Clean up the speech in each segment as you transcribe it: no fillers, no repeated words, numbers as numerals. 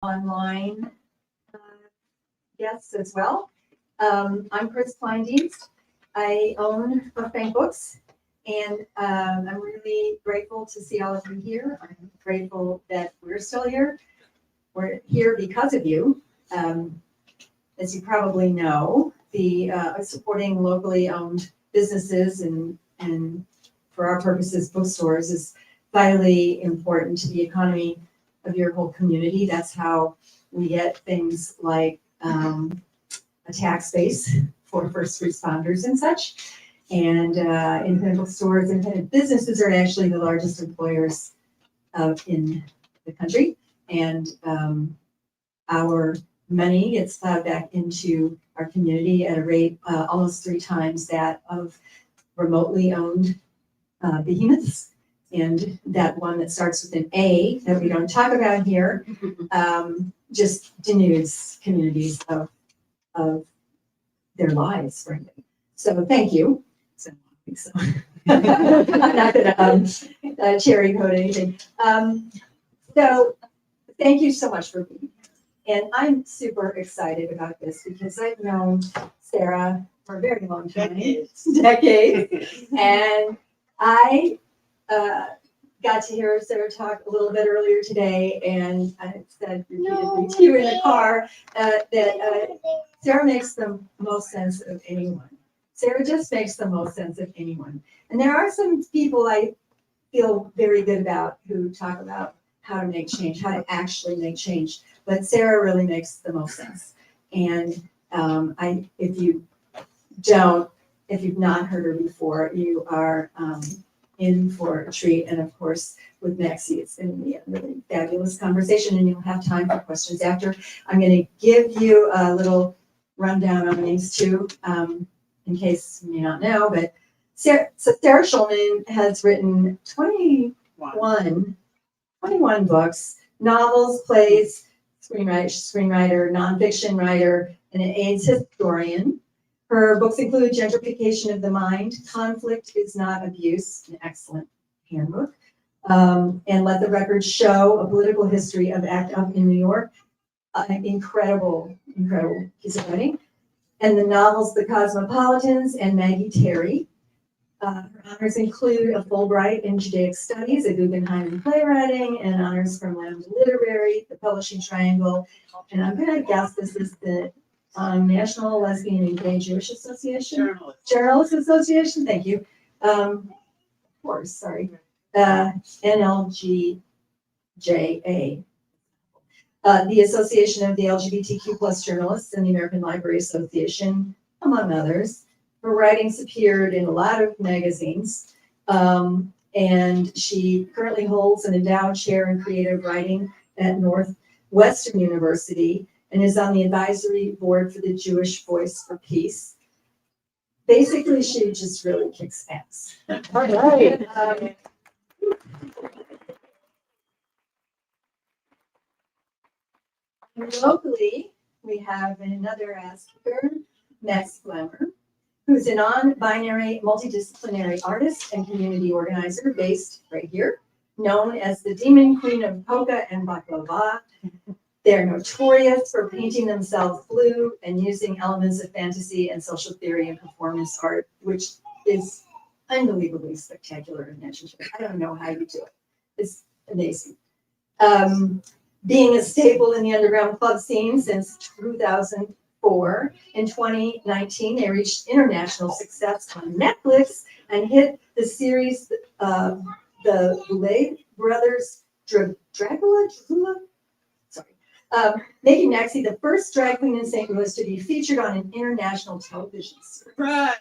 online guests as well. I'm Chris Kleindienst. I own Bookbank Books, and I'm really grateful to see all of you here. I'm grateful that we're still here. We're here because of you. As you probably know, the supporting locally owned businesses and for our purposes, bookstores is vitally important to the economy of your whole community. That's how we get things like a tax base for first responders and such. And independent bookstores, independent businesses are actually the largest employers in the country. And our money gets plowed back into our community at a rate almost 3 times that of remotely owned behemoths. And that one that starts with an A that we don't talk about here just denudes communities of their lives, frankly. So thank you. So, I'm not going to cherry coat anything. So thank you so much for being here. And I'm super excited about this because I've known Sarah for a very long time, decades. And I got to hear Sarah talk a little bit earlier today, and I said repeatedly to you in the car that Sarah makes the most sense of anyone. Sarah just makes the most sense of anyone. And there are some people I feel very good about who talk about how to make change, how to actually make change. But Sarah really makes the most sense. And if you've not heard her before, you are in for a treat. And of course, with Maxie, it's going to be a really fabulous conversation, and you'll have time for questions after. I'm going to give you a little rundown on these two, in case you may not know. But Sarah Schulman has written 21 books, novels, plays, screenwriter, nonfiction writer, and an AIDS historian. Her books include Gentrification of the Mind, Conflict is Not Abuse, an excellent handbook, and Let the Record Show, a political history of ACT UP in New York. Incredible piece of writing. And the novels The Cosmopolitans and Maggie Terry. Her honors include a Fulbright in Judaic Studies, a Guggenheim in Playwriting, and honors from Lambda Literary, the Publishing Triangle. And I'm going to guess this is the National Lesbian and Gay Jewish Association? Journalists Association, thank you. Of course, sorry. NLGJA. The Association of the LGBTQ plus Journalists and the American Library Association, among others. Her writings appeared in a lot of magazines, and she currently holds an endowed chair in creative writing at Northwestern University and is on the advisory board for the Jewish Voice for Peace. Basically, she just really kicks ass. All right. Locally, we have another speaker, Max Glamour, who's a non-binary, multidisciplinary artist and community organizer based right here, known as the Demon Queen of Polka and Baklava. They're notorious for painting themselves blue and using elements of fantasy and social theory and performance art, which is unbelievably spectacular and imaginative. I don't know how you do it. It's amazing. Being a staple in the underground club scene since 2004, in 2019, they reached international success on Netflix and hit the series, the Boulay Brothers Dracula? Sorry. Making Maxie the first drag queen in St. Louis to be featured on an international television series. Right.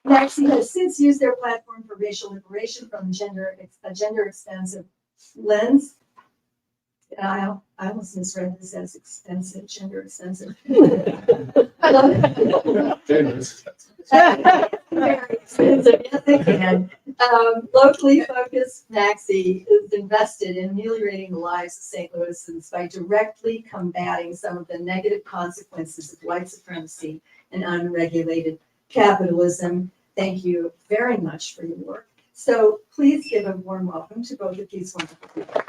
Maxie has since used their platform for racial liberation from a gender expansive lens. I almost misread this as expensive, gender expensive. I love it. Very expensive, yes they can. Locally focused Maxie is invested in ameliorating the lives of St. Louisans by directly combating some of the negative consequences of white supremacy and unregulated capitalism. Thank you very much for your work. So please give a warm welcome to both of these wonderful people.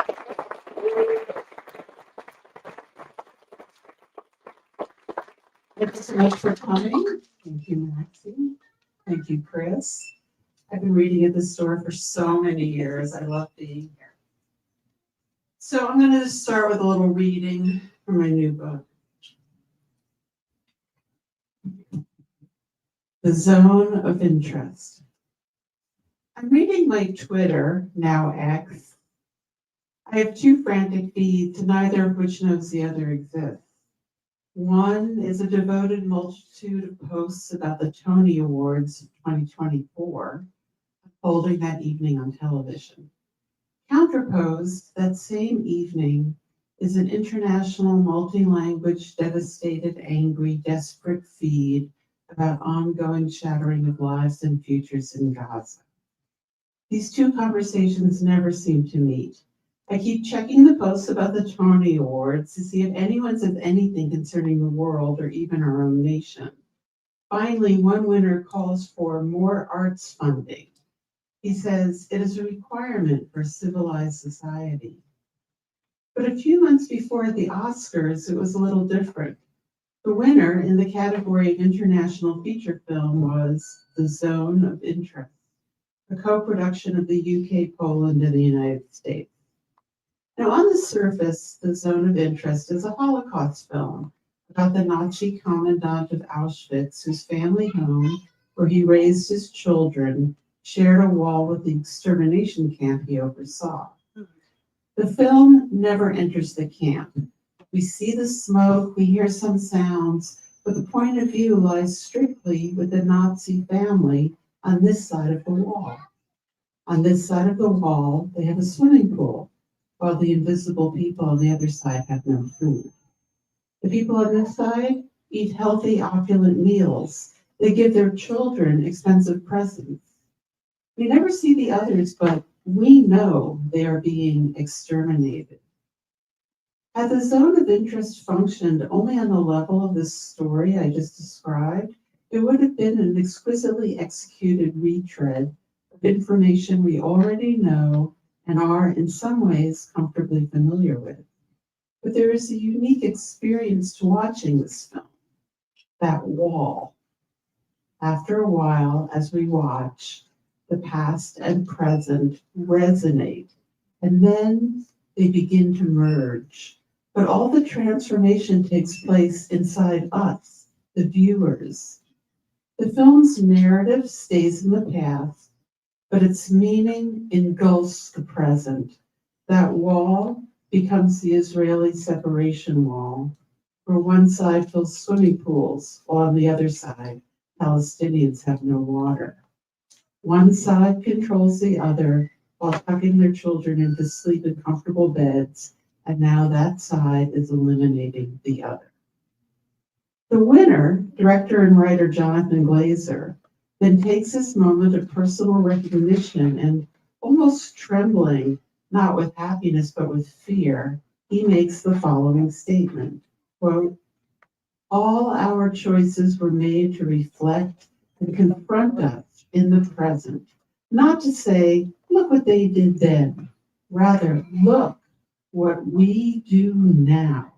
Thank you so much for coming. Thank you, Maxie. Thank you, Chris. I've been reading at this store for so many years. I love being here. So I'm going to start with a little reading from my new book. The Zone of Interest. I'm reading my Twitter, now X. I have two frantic feeds, neither of which knows the other exists. One is a devoted multitude of posts about the Tony Awards of 2024, holding that evening on television. Counterposed that same evening is an international multi-language, devastated, angry, desperate feed about ongoing shattering of lives and futures in Gaza. These two conversations never seem to meet. I keep checking the posts about the Tony Awards to see if anyone says anything concerning the world or even our own nation. Finally, one winner calls for more arts funding. He says it is a requirement for civilized society. But a few months before the Oscars, it was a little different. The winner in the category of international feature film was The Zone of Interest, a co-production of the UK, Poland, and the United States. Now, on the surface, The Zone of Interest is a Holocaust film about the Nazi commandant of Auschwitz, whose family home, where he raised his children, shared a wall with the extermination camp he oversaw. The film never enters the camp. We see the smoke, we hear some sounds, but the point of view lies strictly with the Nazi family on this side of the wall. On this side of the wall, they have a swimming pool, while the invisible people on the other side have no food. The people on this side eat healthy, opulent meals. They give their children expensive presents. We never see the others, but we know they are being exterminated. Had the Zone of Interest functioned only on the level of this story I just described, it would have been an exquisitely executed retread of information we already know and are in some ways comfortably familiar with. But there is a unique experience to watching this film, that wall. After a while, as we watch, the past and present resonate, and then they begin to merge. But all the transformation takes place inside us, the viewers. The film's narrative stays in the past, but its meaning engulfs the present. That wall becomes the Israeli separation wall, where one side fills swimming pools, while on the other side, Palestinians have no water. One side controls the other while tucking their children into sleep in comfortable beds, and now that side is eliminating the other. The winner, director and writer Jonathan Glazer, then takes this moment of personal recognition and almost trembling, not with happiness but with fear, he makes the following statement, quote, "All our choices were made to reflect and confront us in the present, not to say, look what they did then. Rather, look what we do now."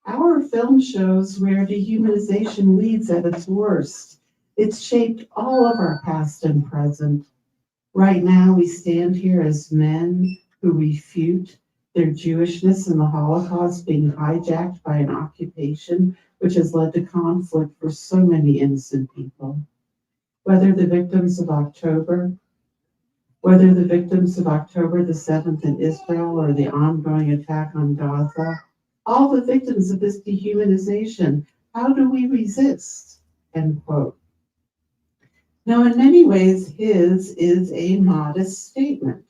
Our film shows where dehumanization leads at its worst. It's shaped all of our past and present. Right now, we stand here as men who refute their Jewishness and the Holocaust being hijacked by an occupation which has led to conflict for so many innocent people. Whether the victims of October the 7th in Israel or the ongoing attack on Gaza, all the victims of this dehumanization, how do we resist? End quote. Now, in many ways, his is a modest statement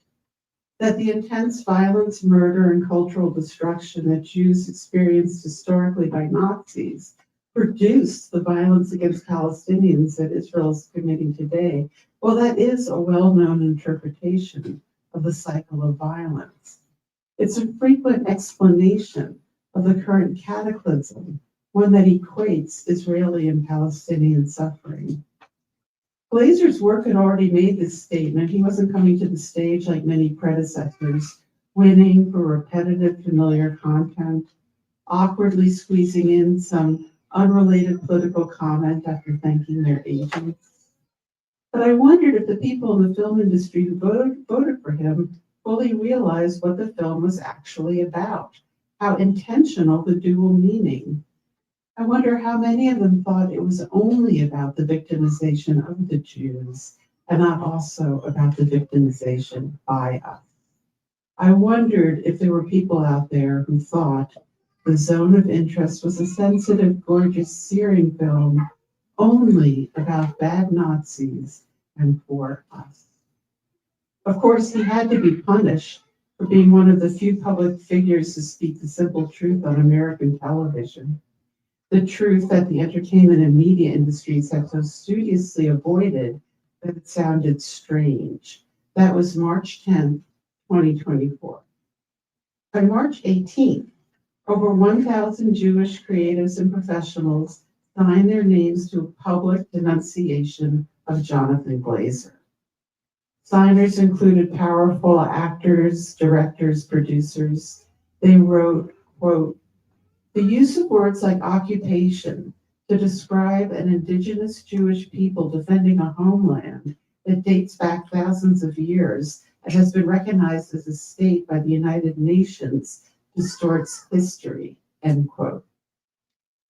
that the intense violence, murder, and cultural destruction that Jews experienced historically by Nazis produced the violence against Palestinians that Israel is committing today. Well, that is a well-known interpretation of the cycle of violence. It's a frequent explanation of the current cataclysm, one that equates Israeli and Palestinian suffering. Glazer's work had already made this statement. He wasn't coming to the stage like many predecessors, winning for repetitive, familiar content, awkwardly squeezing in some unrelated political comment after thanking their agents. But I wondered if the people in the film industry who voted for him fully realized what the film was actually about, how intentional the dual meaning. I wonder how many of them thought it was only about the victimization of the Jews and not also about the victimization by us. I wondered if there were people out there who thought The Zone of Interest was a sensitive, gorgeous, searing film only about bad Nazis and for us. Of course, he had to be punished for being one of the few public figures to speak the simple truth on American television. The truth that the entertainment and media industries have so studiously avoided that it sounded strange. That was March 10th, 2024. On March 18th, over 1,000 Jewish creatives and professionals signed their names to a public denunciation of Jonathan Glazer. Signers included powerful actors, directors, producers. They wrote, quote, "The use of words like occupation to describe an indigenous Jewish people defending a homeland that dates back thousands of years and has been recognized as a state by the United Nations distorts history," end quote.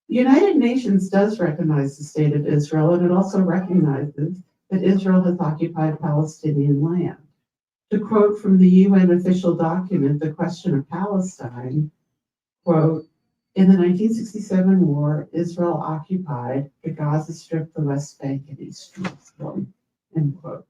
The United Nations does recognize the state of Israel, and it also recognizes that Israel has occupied Palestinian land. To quote from the UN official document, The Question of Palestine, quote, "In the 1967 war, Israel occupied the Gaza Strip, the West Bank, and East Jerusalem," end quote.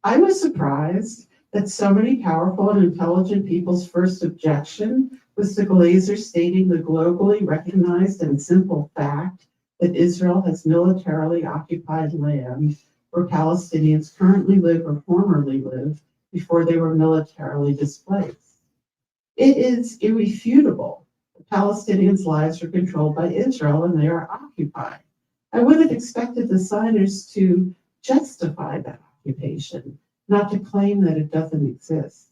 I was surprised that so many powerful and intelligent people's first objection was to Glazer stating the globally recognized and simple fact that Israel has militarily occupied land where Palestinians currently live or formerly lived before they were militarily displaced. It is irrefutable that Palestinians' lives are controlled by Israel and they are occupied. I would have expected the signers to justify that occupation, not to claim that it doesn't exist.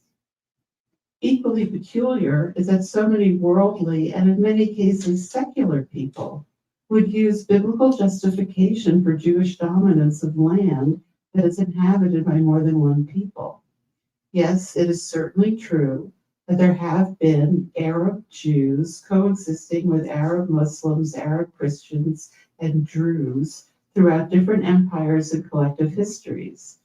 Equally peculiar is that so many worldly and in many cases secular people would use biblical justification for Jewish dominance of land that is inhabited by more than one people. Yes, it is certainly true that there have been Arab Jews coexisting with Arab Muslims, Arab Christians, and Druze throughout different empires and collective histories.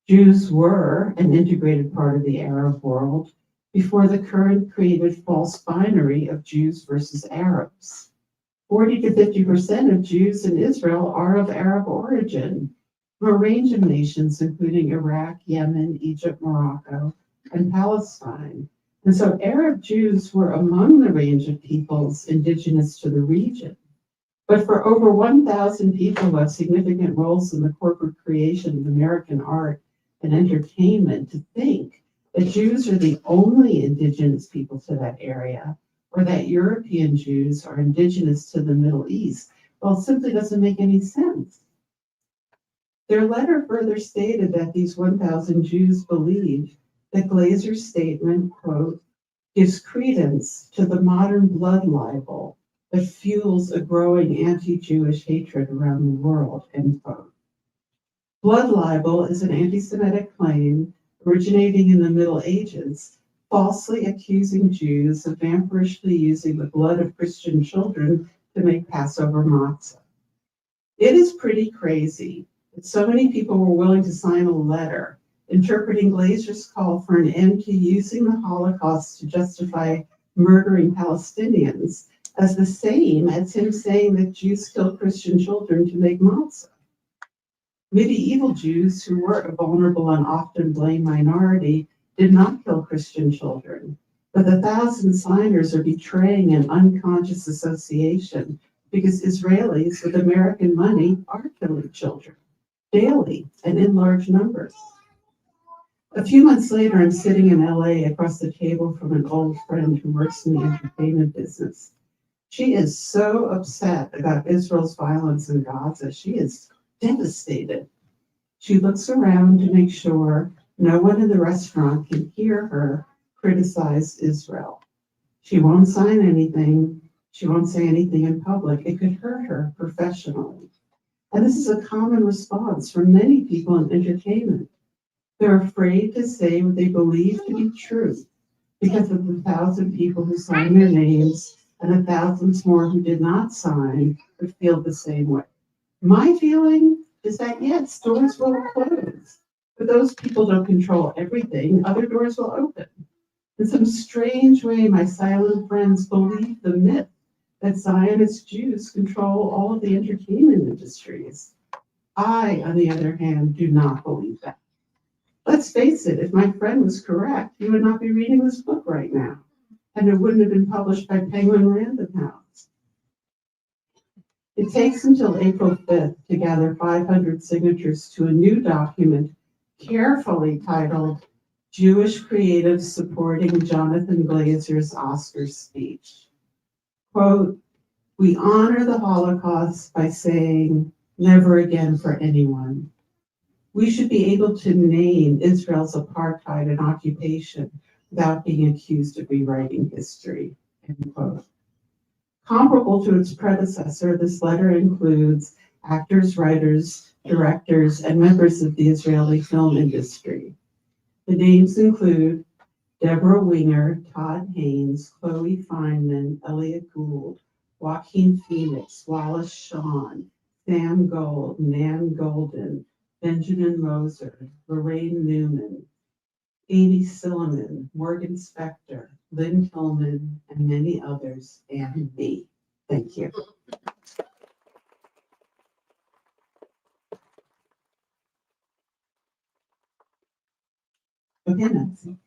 Jews were an integrated part of the Arab world before the current created false binary of Jews versus Arabs. 40 to 50% of Jews in Israel are of Arab origin, from a range of nations, including Iraq, Yemen, Egypt, Morocco, and Palestine. And so Arab Jews were among the range of peoples indigenous to the region. But for over 1,000 people who have significant roles in the corporate creation of American art and entertainment, to think that Jews are the only indigenous people to that area, or that European Jews are indigenous to the Middle East, well, it simply doesn't make any sense. Their letter further stated that these 1,000 Jews believe that Glazer's statement, quote, "gives credence to the modern blood libel that fuels a growing anti-Jewish hatred around the world," end quote. Blood libel is an anti-Semitic claim originating in the Middle Ages, falsely accusing Jews of vampirishly using the blood of Christian children to make Passover matzah. It is pretty crazy that so many people were willing to sign a letter interpreting Glazer's call for an end to using the Holocaust to justify murdering Palestinians as the same as him saying that Jews kill Christian children to make matzah. Medieval Jews, who were a vulnerable and often blamed minority, did not kill Christian children, but the 1,000 signers are betraying an unconscious association because Israelis with American money are killing children daily and in large numbers. A few months later, I'm sitting in LA across the table from an old friend who works in the entertainment business. She is so upset about Israel's violence in Gaza. She is devastated. She looks around to make sure no one in the restaurant can hear her criticize Israel. She won't sign anything. She won't say anything in public. It could hurt her professionally. And this is a common response from many people in entertainment. They're afraid to say what they believe to be true because of the 1,000 people who signed their names and the thousands more who did not sign but feel the same way. My feeling is that yes, doors will close, but those people don't control everything. Other doors will open. In some strange way, my silent friends believe the myth that Zionist Jews control all of the entertainment industries. I, on the other hand, do not believe that. Let's face it, if my friend was correct, he would not be reading this book right now, and it wouldn't have been published by Penguin Random House. It takes until April 5th to gather 500 signatures to a new document carefully titled Jewish Creatives Supporting Jonathan Glazer's Oscar Speech. Quote, we honor the Holocaust by saying never again for anyone. We should be able to name Israel's apartheid and occupation without being accused of rewriting history, end quote. Comparable to its predecessor, this letter includes actors, writers, directors, and members of the Israeli film industry. The names include Deborah Winger, Todd Haynes, Chloe Feynman, Elliot Gould, Joaquin Phoenix, Wallace Shawn, Sam Gold, Nan Golden, Benjamin Moser, Lorraine Newman, Amy Silliman, Morgan Spector, Lynn Tillman, and many others, and me. Thank you. Okay, Nancy.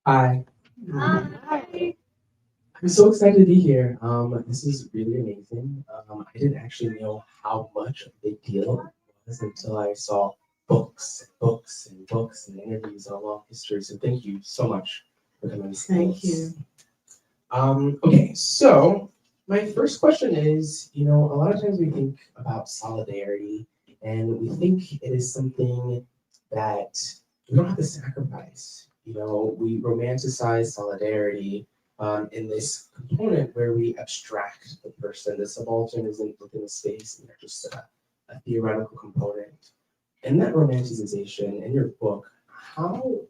Hi, Hi. I'm so excited to be here. This is really amazing. I didn't actually know how much of a big deal it was until I saw books, books, and books, and interviews on long history. So thank you so much for coming. Thank you. Okay, so my first question is, a lot of times we think about solidarity, and we think it is something that we don't have to sacrifice. We romanticize solidarity in this component where we abstract the person. The subaltern isn't within the space, and they're just a theoretical component. In that romanticization, in your book, how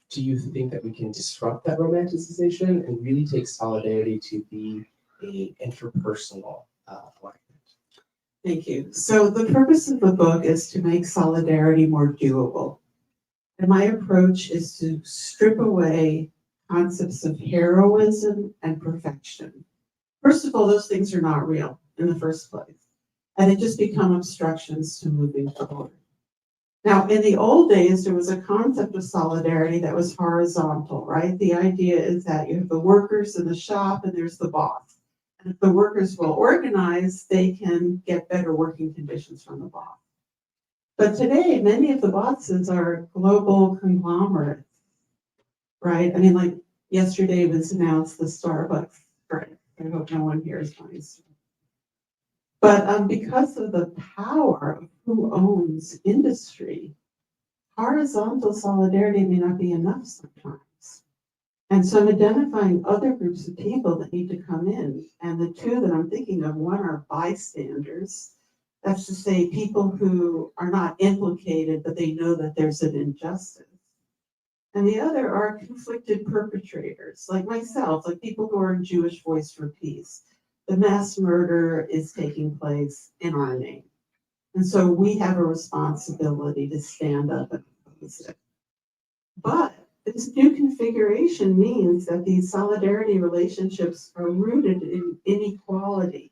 do you think that we can disrupt that romanticization and really take solidarity to be a interpersonal alignment? Thank you. So the purpose of the book is to make solidarity more doable. And my approach is to strip away concepts of heroism and perfection. First of all, those things are not real in the first place, and they just become obstructions to moving forward. Now, in the old days, there was a concept of solidarity that was horizontal, right? The idea is that you have the workers in the shop and there's the boss. And if the workers will organize, they can get better working conditions from the boss. But today, many of the bosses are global conglomerates, right? I mean, like yesterday was announced the Starbucks strike. I hope no one here is nice. But because of the power of who owns industry, horizontal solidarity may not be enough sometimes. And so I'm identifying other groups of people that need to come in. And the two that I'm thinking of, one are bystanders. That's to say, people who are not implicated, but they know that there's an injustice. And the other are conflicted perpetrators, like myself, like people who are in Jewish Voice for Peace. The mass murder is taking place in our name. And so we have a responsibility to stand up and oppose it. But this new configuration means that these solidarity relationships are rooted in inequality.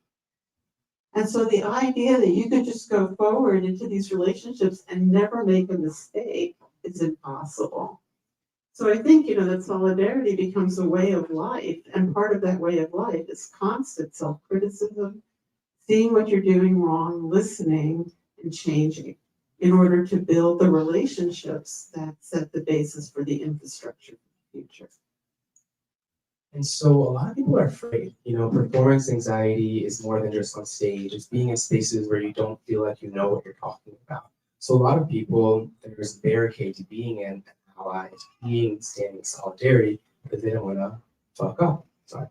And so the idea that you could just go forward into these relationships and never make a mistake is impossible. So I think, that solidarity becomes a way of life. And part of that way of life is constant self-criticism, seeing what you're doing wrong, listening, and changing in order to build the relationships that set the basis for the infrastructure of the future. And so a lot of people are afraid. Performance anxiety is more than just on stage. It's being in spaces where you don't feel like you know what you're talking about. So a lot of people, there's a barricade to being an ally, to being standing in solidarity because they don't want to fuck up. Sorry.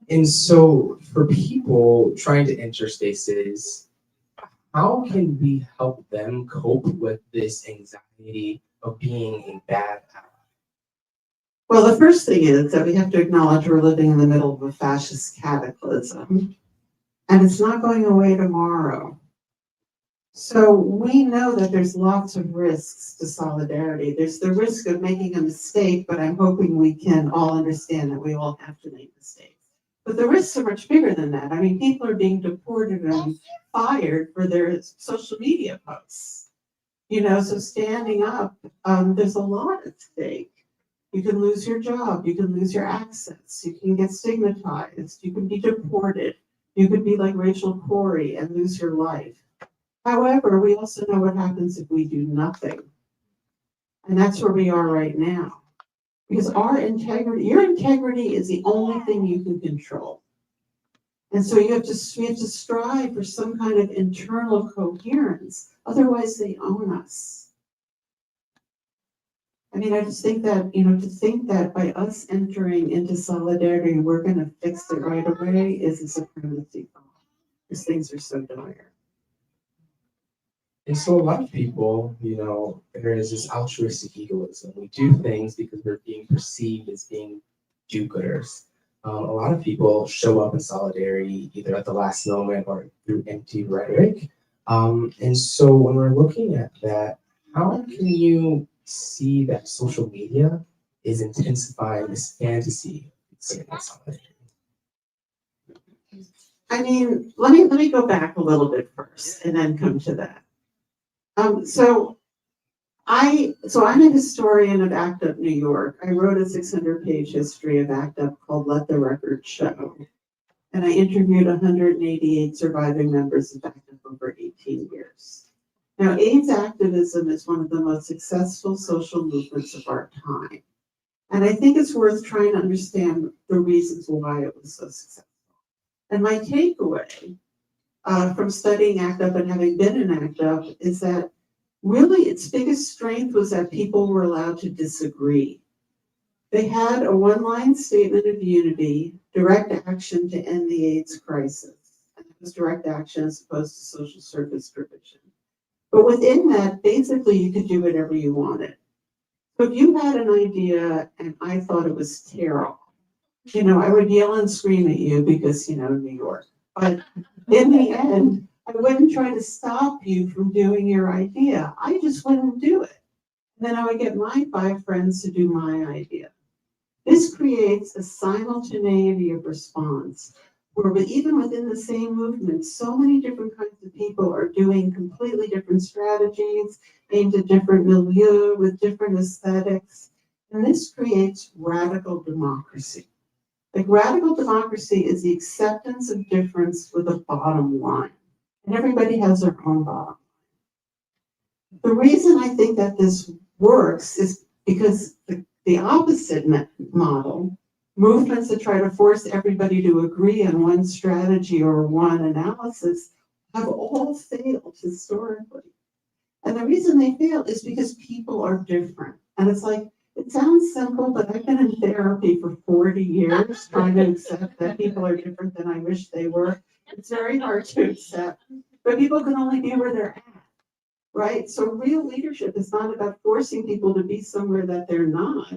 And so for people trying to enter spaces, how can we help them cope with this anxiety of being a bad ally? Well, the first thing is that we have to acknowledge we're living in the middle of a fascist cataclysm, and it's not going away tomorrow. So we know that there's lots of risks to solidarity. There's the risk of making a mistake, but I'm hoping we can all understand that we all have to make mistakes. But the risks are much bigger than that. I mean, people are being deported and fired for their social media posts. So standing up, there's a lot at stake. You can lose your job, you can lose your access, you can get stigmatized, you can be deported, you could be like Rachel Corrie and lose your life. However, we also know what happens if we do nothing. And that's where we are right now. Because your integrity is the only thing you can control. And so we have to strive for some kind of internal coherence. Otherwise, they own us. I mean, I just think that, to think that by us entering into solidarity, we're going to fix it right away is a supremacy thought. Because things are so dire. And so a lot of people, there is this altruistic egoism. We do things because we're being perceived as being do-gooders. A lot of people show up in solidarity either at the last moment or through empty rhetoric. And so when we're looking at that, how can you see that social media is intensifying this fantasy of solidarity? I mean, let me go back a little bit first and then come to that. So I'm a historian of ACT UP New York. I wrote a 600-page history of ACT UP called Let the Record Show. And I interviewed 188 surviving members of ACT UP over 18 years. Now, AIDS activism is one of the most successful social movements of our time. And I think it's worth trying to understand the reasons why it was so successful. And my takeaway from studying ACT UP and having been in ACT UP is that really its biggest strength was that people were allowed to disagree. They had a one-line statement of unity, direct action to end the AIDS crisis. And it was direct action as opposed to social service provision. But within that, basically you could do whatever you wanted. So if you had an idea and I thought it was terrible, I would yell and scream at you because, New York. But in the end, I wouldn't try to stop you from doing your idea. I just wouldn't do it. And then I would get my 5 friends to do my idea. This creates a simultaneity of response where even within the same movement, so many different kinds of people are doing completely different strategies aimed at different milieu with different aesthetics. And this creates radical democracy. Like radical democracy is the acceptance of difference with a bottom line. And everybody has their own bottom line. The reason I think that this works is because the opposite model, movements that try to force everybody to agree on one strategy or one analysis, have all failed historically. And the reason they fail is because people are different. And it's like, it sounds simple, but I've been in therapy for 40 years trying to accept that people are different than I wish they were. It's very hard to accept, but people can only be where they're at, right? So real leadership is not about forcing people to be somewhere that they're not.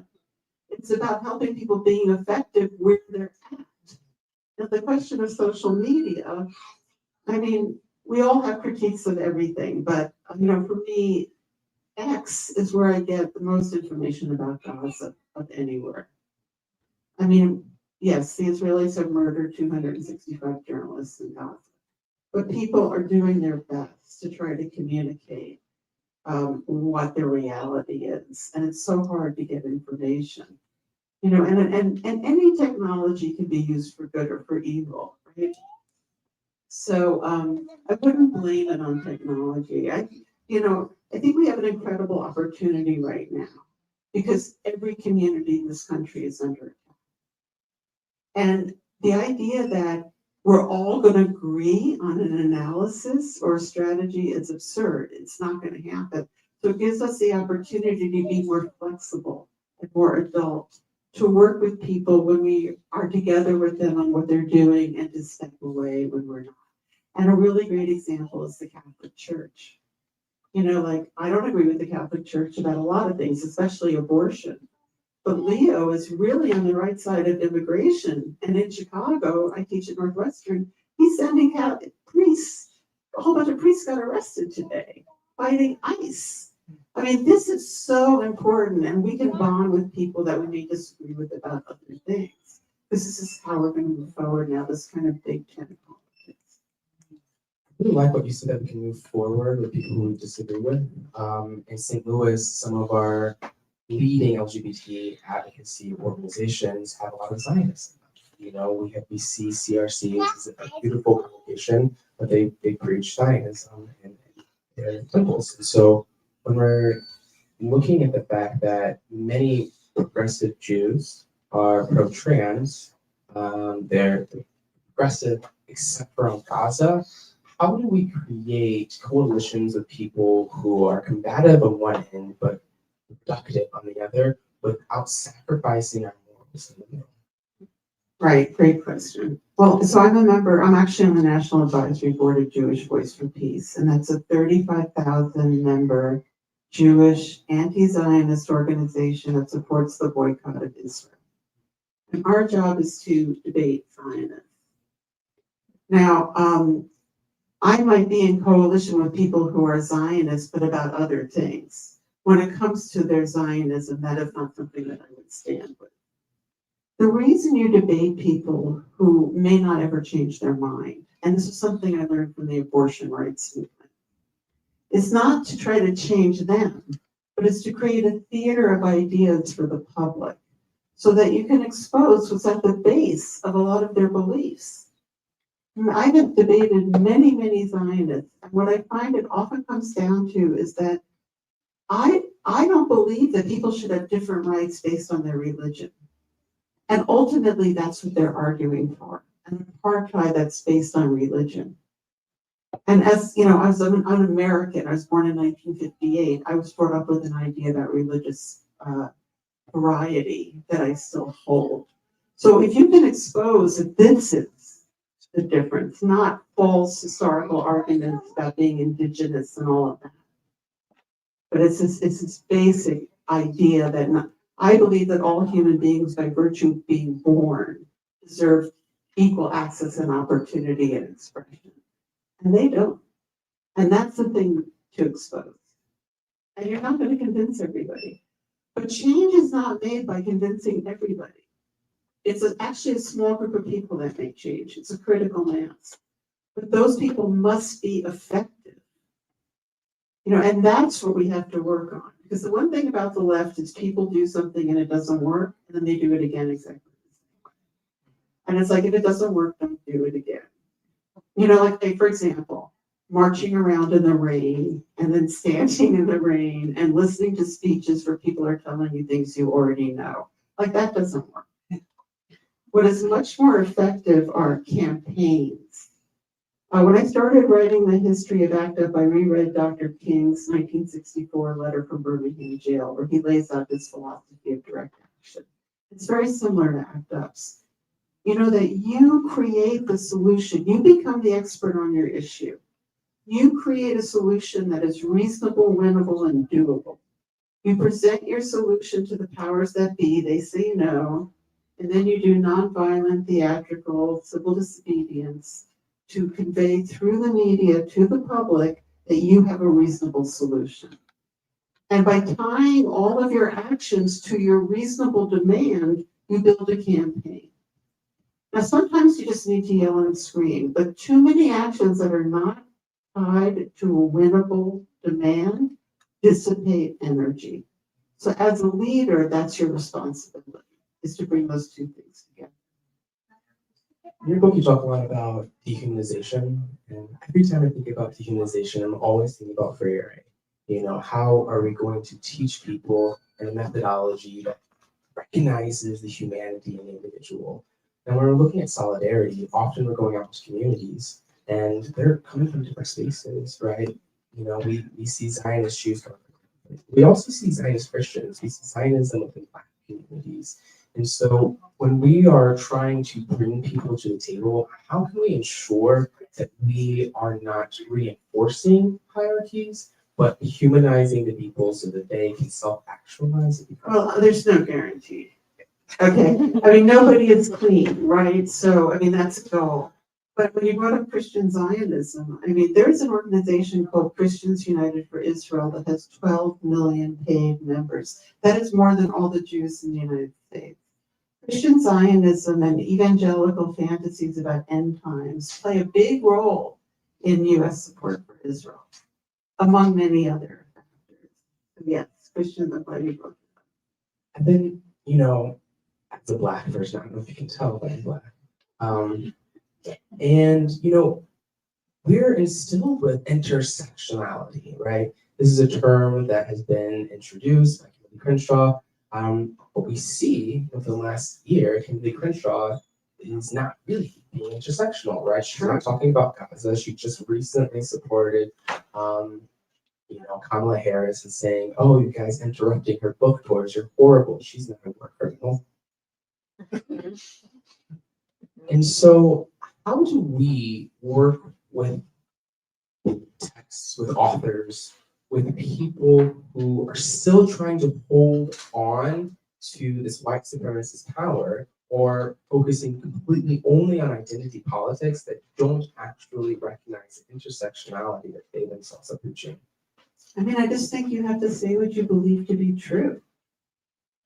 It's about helping people being effective where they're at. Now, the question of social media, I mean, we all have critiques of everything, but for me, X is where I get the most information about Gaza of anywhere. I mean, yes, the Israelis have murdered 265 journalists in Gaza, but people are doing their best to try to communicate what the reality is. And it's so hard to get information. And any technology can be used for good or for evil, right? So I wouldn't blame it on technology. I think we have an incredible opportunity right now because every community in this country is under attack. And the idea that we're all going to agree on an analysis or a strategy is absurd. It's not going to happen. So it gives us the opportunity to be more flexible and more adult, to work with people when we are together with them on what they're doing and to step away when we're not. And a really great example is the Catholic Church. You know, like, I don't agree with the Catholic Church about a lot of things, especially abortion. But Leo is really on the right side of immigration. And in Chicago, I teach at Northwestern, he's sending Catholic priests. A whole bunch of priests got arrested today fighting ICE. I mean, this is so important, and we can bond with people that we may disagree with about other things. This is how we're going to move forward now, this kind of big tent politics. I really like what you said, that we can move forward with people who we disagree with. In St. Louis, some of our leading LGBT advocacy organizations have a lot of Zionists. You know, we see CRC is a beautiful congregation, but they preach Zionism in their temples. And so when we're looking at the fact that many progressive Jews are pro-trans, they're progressive except for on Gaza, how do we create coalitions of people who are combative on one end but productive on the other without sacrificing our morals in the middle? Right, great question. Well, so I'm actually on the National Advisory Board of Jewish Voice for Peace, and that's a 35,000 member Jewish anti-Zionist organization that supports the boycott of Israel. And our job is to debate Zionists. Now, I might be in coalition with people who are Zionists, but about other things. When it comes to their Zionism, that is not something that I would stand with. The reason you debate people who may not ever change their mind, and this is something I learned from the abortion rights movement, is not to try to change them, but it's to create a theater of ideas for the public so that you can expose what's at the base of a lot of their beliefs. And I have debated many, many Zionists, and what I find it often comes down to is that I don't believe that people should have different rights based on their religion. And ultimately, that's what they're arguing for, an apartheid that's based on religion. And as you know, as an American, I was born in 1958, I was brought up with an idea about religious variety that I still hold. So if you can expose that this is the difference, not false historical arguments about being indigenous and all of that, but it's this basic idea that I believe that all human beings, by virtue of being born, deserve equal access and opportunity and expression. And they don't. And that's the thing to expose. And you're not going to convince everybody. But change is not made by convincing everybody. It's actually a small group of people that make change. It's a critical mass. But those people must be effective. You know, and that's what we have to work on. Because the one thing about the left is people do something and it doesn't work, and then they do it again exactly the same way. And it's like, if it doesn't work, don't do it again. You know, like, for example, marching around in the rain and then standing in the rain and listening to speeches where people are telling you things you already know. Like, that doesn't work. What is much more effective are campaigns. When I started writing the history of ACT UP, I reread Dr. King's 1964 letter from Birmingham jail, where he lays out this philosophy of direct action. It's very similar to ACT UP's. You know, that you create the solution. You become the expert on your issue. You create a solution that is reasonable, winnable, and doable. You present your solution to the powers that be. They say no. And then you do nonviolent, theatrical, civil disobedience to convey through the media to the public that you have a reasonable solution. And by tying all of your actions to your reasonable demand, you build a campaign. Now, sometimes you just need to yell and scream, but too many actions that are not tied to a winnable demand dissipate energy. So as a leader, that's your responsibility, is to bring those two things together. In your book, you talk a lot about dehumanization, and every time I think about dehumanization, I'm always thinking about Freire. You know, how are we going to teach people and a methodology that recognizes the humanity in the individual. And when we're looking at solidarity, often we're going out to communities and they're coming from different spaces, right? We see Zionist Jews coming from, we also see Zionist Christians, we see Zionism within Black communities. And so when we are trying to bring people to the table, how can we ensure that we are not reinforcing hierarchies, but humanizing the people so that they can self-actualize and become? Well, there's no guarantee. Okay, I mean, nobody is clean, right? So, I mean, that's a goal. But when you brought up Christian Zionism, I mean, there's an organization called Christians United for Israel that has 12 million paid members. That is more than all the Jews in the United States. Christian Zionism and evangelical fantasies about end times play a big role in U.S. support for Israel, among many other factors. So yes, Christian, that's why we wrote it. And then, as a Black person, I don't know if you can tell, but I'm Black. And, we're instilled with intersectionality, right? This is a term that has been introduced by Kimberly Crenshaw. What we see over the last year, Kimberly Crenshaw is not really being intersectional, right? She's not talking about Gaza. She just recently supported, Kamala Harris and saying, "Oh, you guys interrupting her book tours, you're horrible. She's not a war criminal." And so, how do we work with texts, with authors, with people who are still trying to hold on to this white supremacist power, or focusing completely only on identity politics that don't actually recognize the intersectionality that they themselves are preaching? I mean, I just think you have to say what you believe to be true.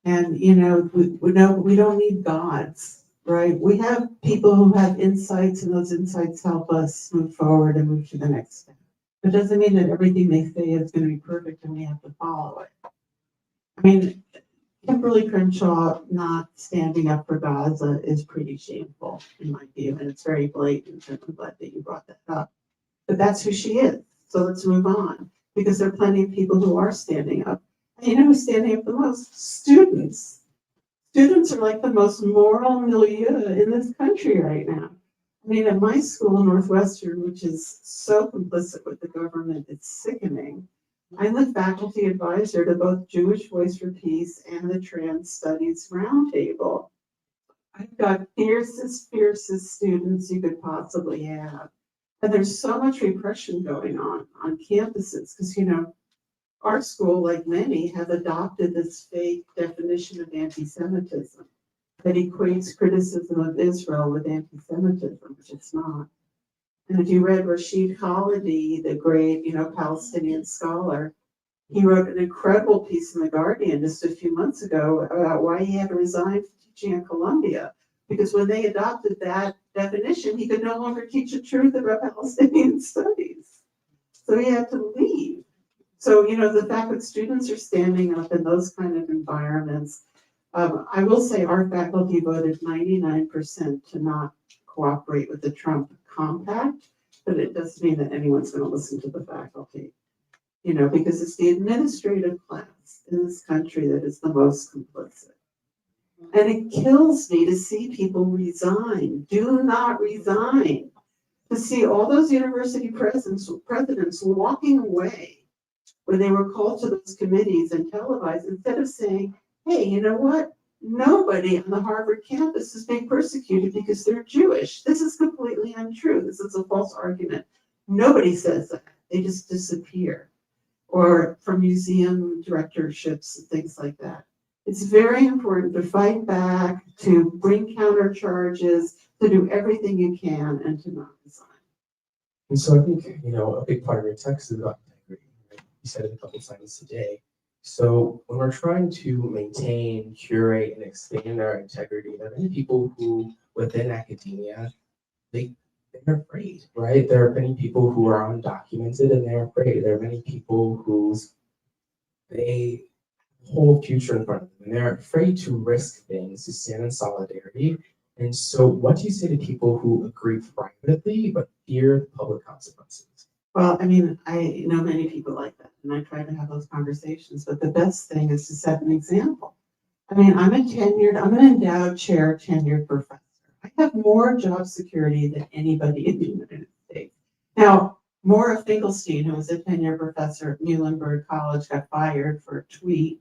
And, we don't need gods, right? We have people who have insights, and those insights help us move forward and move to the next step. It doesn't mean that everything they say is going to be perfect and we have to follow it. I mean, Kimberly Crenshaw not standing up for Gaza is pretty shameful, in my view, and it's very blatant, and I'm glad that you brought that up. But that's who she is. So let's move on, because there are plenty of people who are standing up. And you know who's standing up the most? Students. Students are like the most moral milieu in this country right now. I mean, at my school, Northwestern, which is so complicit with the government, it's sickening. I'm the faculty advisor to both Jewish Voice for Peace and the Trans Studies Roundtable. I've got fiercest students you could possibly have. And there's so much repression going on campuses because, our school, like many, have adopted this fake definition of anti-Semitism that equates criticism of Israel with anti-Semitism, which it's not. And if you read Rashid Khalidi, the great, Palestinian scholar, he wrote an incredible piece in The Guardian just a few months ago about why he had to resign from teaching at Columbia. Because when they adopted that definition, he could no longer teach the truth about Palestinian studies. So he had to leave. So, the fact that students are standing up in those kind of environments, I will say our faculty voted 99% to not cooperate with the Trump compact, but it doesn't mean that anyone's going to listen to the faculty, because it's the administrative class in this country that is the most complicit. And it kills me to see people resign. Do not resign. To see all those university presidents walking away when they were called to those committees and televised, instead of saying, hey, you know what? Nobody on the Harvard campus is being persecuted because they're Jewish. This is completely untrue. This is a false argument. Nobody says that. They just disappear. Or from museum directorships and things like that. It's very important to fight back, to bring counter charges, to do everything you can, and to not resign. And so I think, a big part of your text is about integrity, right? You said it a couple times today. So when we're trying to maintain, curate, and expand our integrity, there are many people who, within academia, they're afraid, right? There are many people who are undocumented and they're afraid. There are many people whose whole future in front of them, and they're afraid to risk things, to stand in solidarity. And so what do you say to people who agree privately but fear public consequences? Well, I mean, I know many people like that, and I try to have those conversations, but the best thing is to set an example. I mean, I'm an endowed chair tenured professor. I have more job security than anybody in the United States. Now, Maura Finkelstein, who was a tenured professor at Muhlenberg College, got fired for a tweet